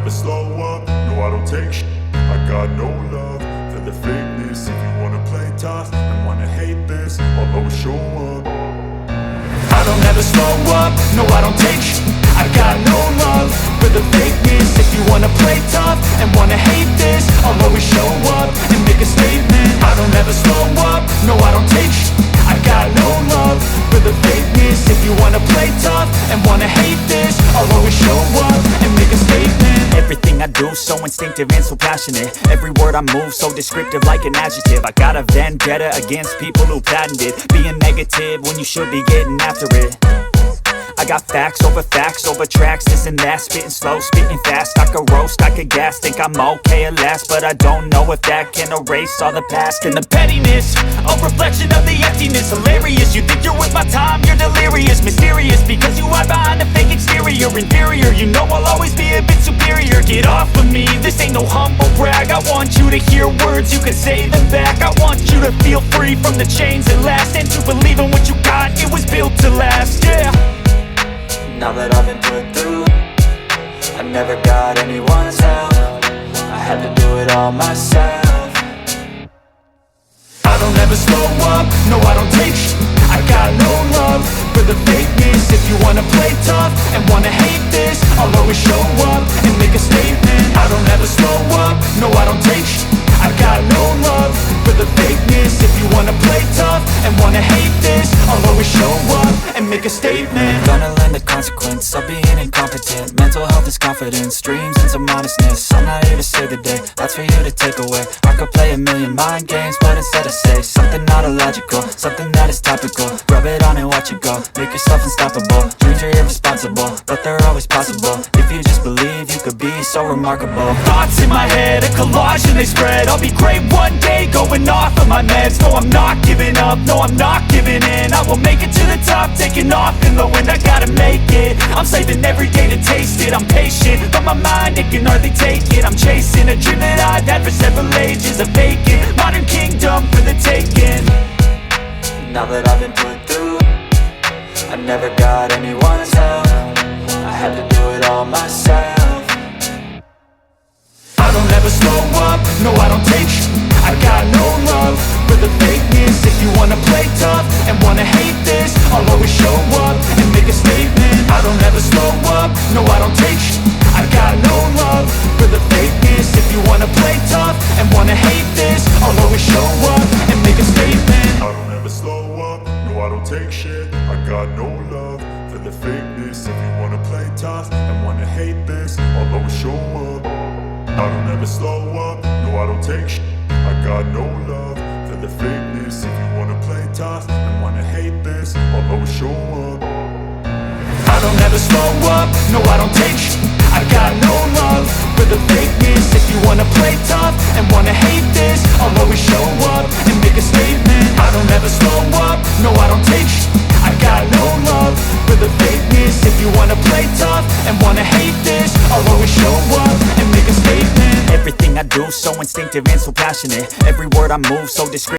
never slow up, no I don't take shit. I got no love for the fakeness. If you wanna play tough and wanna hate this, I'll always show up. I don't ever slow up, no I don't take shit. I got no love for the fakeness. If you wanna play tough and wanna hate this, I'll always show up and make a statement. I don't ever slow up, no I don't take shit. I got no love for the fakeness. If you wanna play tough and wanna hate this, I'll always show up and make a statement. Everything I do so instinctive and so passionate. Every word I move so descriptive like an adjective. I got a vendetta against people who patented being negative when you should be getting after it. I got facts over tracks, this and that. Spitting slow, spitting fast. I could roast, I could gas. Think I'm okay at last, but I don't know if that can erase all the past. And the pettiness, a reflection of the emptiness. Hilarious, you think you're worth my time, you're delirious. Mysterious, because you hide behind a fake exterior. Inferior, you know I'll always be a bit superior. Get off of me, this ain't no humble brag. I want you to hear words, you can say them back. I want you to feel free from the chains that last, and to believe in what you got, it was built to last, yeah. Now that I've been put through, I never got anyone's help. I had to do it all myself. I don't ever slow up, no I don't take shit. I got no love for the fakeness. If you wanna play tough and wanna hate this, I'll always show up and make a statement. I don't ever slow up, no I don't take shit. I got no love for the fakeness. If you wanna play tough and wanna hate this, I'll always show up and make a statement. Gonna learn the consequence of being incompetent. Mental health is confidence, dreams and some honestness. I'm not here to save the day, that's for you to take away. I could play a million mind games, but instead I say something not illogical, something that is topical. Rub it on and watch it go, make yourself unstoppable. Dreams are irresponsible, but they're always possible. If you just believe, you could be so remarkable. Thoughts in my head, a collage and they spread. I'll be great one day, going off of my meds. No, I'm not giving up, no, I'm not giving in. I will make it to the top, taking off in the wind. I gotta make it, I'm saving every day to taste it. I'm patient, but my mind, it can hardly take it. I'm chasing a dream that I've had for several ages. A vacant, modern kingdom for the taking. Now that I've been put through, I never got anyone's help. I had to do it all myself. I don't ever slow up, no I don't take shit. I got no love for the fakeness. If you wanna play tough and wanna hate this, I'll always show up and make a statement. I don't ever slow up, no I don't take shit. I got no love for the fakeness. If you wanna play tough and wanna hate this, I'll always show up and make a statement. I don't ever slow up, no I don't take shit. I got no love for the fakeness. If you wanna play tough and wanna hate this, I'll always show up. I don't ever slow up, no I don't take shit. I got no love for the fakeness. If you wanna play tough and wanna hate this, I'll always show up. I don't ever slow up, no I don't take shit. I got no love for the fakeness. If you wanna play tough and wanna hate this, I'll always show up and make a statement. I don't ever slow up, no I don't take shit. I got no love for the fakeness. If you wanna play tough and wanna hate this, I'll always show up and make a statement. Everything I do so instinctive and so passionate. Every word I move so descriptive.